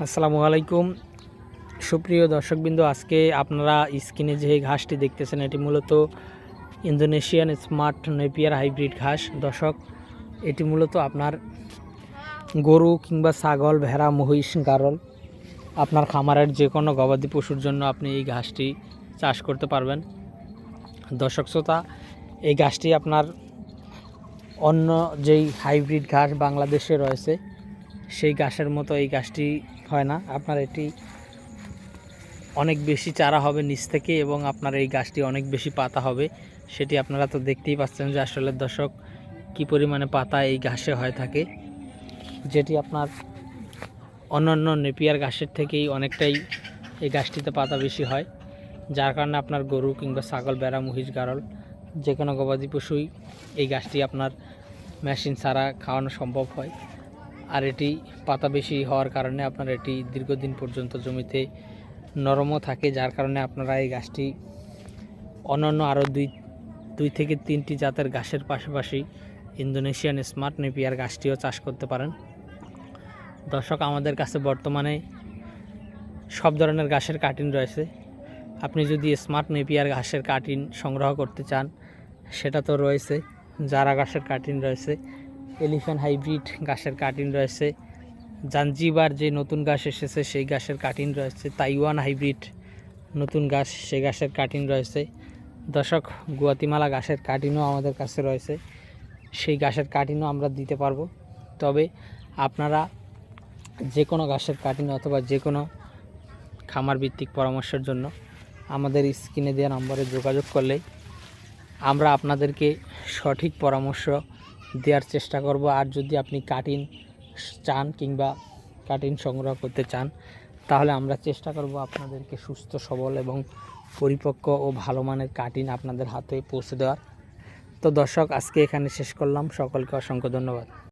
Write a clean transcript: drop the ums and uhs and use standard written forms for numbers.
আসসালামু আলাইকুম সুপ্রিয় দর্শকবৃন্দ, আজকে আপনারা স্ক্রিনে যে ঘাসটি দেখতেছেন এটি মূলত ইন্দোনেশিয়ান স্মার্ট নেপিয়ার হাইব্রিড ঘাস। দর্শক, এটি মূলত আপনার গরু কিংবা ছাগল, ভেড়া, মহিষ, গারল আপনার খামারের যে কোনো গবাদি পশুর জন্য আপনি এই ঘাসটি চাষ করতে পারবেন। দর্শক শ্রোতা, এই ঘাসটি আপনার অন্য যেই হাইব্রিড ঘাস বাংলাদেশে রয়েছে সেই ঘাসের মতো এই ঘাসটি হয় না। আপনার এটি অনেক বেশি চারা হবে নিচ থেকে এবং আপনার এই গাছটি অনেক বেশি পাতা হবে। সেটি আপনারা তো দেখতেই পাচ্ছেন যে আসলে দর্শক কী পরিমাণে পাতা এই ঘাসে হয়ে থাকে, যেটি আপনার অন্যান্য নেপিয়ার ঘাসের থেকেই অনেকটাই এই গাছটিতে পাতা বেশি হয়, যার কারণে আপনার গরু কিংবা ছাগল, ভেড়া, মহিষ, গারল যে কোনো গবাদি পশুই এই গাছটি আপনার মেশিন ছাড়া খাওয়ানো সম্ভব হয়। আর এটি পাতা বেশি হওয়ার কারণে আপনার এটি দীর্ঘদিন পর্যন্ত জমিতে নরমও থাকে, যার কারণে আপনারা এই গাছটি অন্যান্য আরও দুই থেকে তিনটি জাতের ঘাসের পাশাপাশি ইন্দোনেশিয়ান স্মার্ট নেপিয়ার ঘাসটিও চাষ করতে পারেন। দর্শক, আমাদের কাছে বর্তমানে সব ধরনের ঘাসের কাটিং রয়েছে। আপনি যদি স্মার্ট নেপিয়ার ঘাসের কাটিং সংগ্রহ করতে চান সেটা তো রয়েছে, জারা ঘাসের কাটিং রয়েছে, এলিফ্যান্ট হাইব্রিড ঘাসের কাটিং রয়েছে, জাঞ্জিবার যে নতুন ঘাস এসেছে সেই ঘাসের কাটিং রয়েছে, তাইওয়ান হাইব্রিড নতুন ঘাস সেই ঘাসের কাটিং রয়েছে। দর্শক, গুয়াতিমালা ঘাসের কাটিংও আমাদের কাছে রয়েছে, সেই ঘাসের কাটিংও আমরা দিতে পারবো। তবে আপনারা যে কোনো ঘাসের কাটিং অথবা যে কোনো খামার ভিত্তিক পরামর্শের জন্য আমাদের স্ক্রিনে দেওয়া নম্বরে যোগাযোগ করলেই আমরা আপনাদেরকে সঠিক পরামর্শ দেওয়ার চেষ্টা করব। আর যদি আপনি কাটিং চান কিংবা কাটিং সংগ্রহ করতে চান তাহলে আমরা চেষ্টা করব আপনাদেরকে সুস্থ সবল এবং পরিপক্ক ও ভালো মানের কাটিং আপনাদের হাতে পৌঁছে দেওয়ার। তো দর্শক, আজকে এখানে শেষ করলাম। সকলকে অসংখ্য ধন্যবাদ।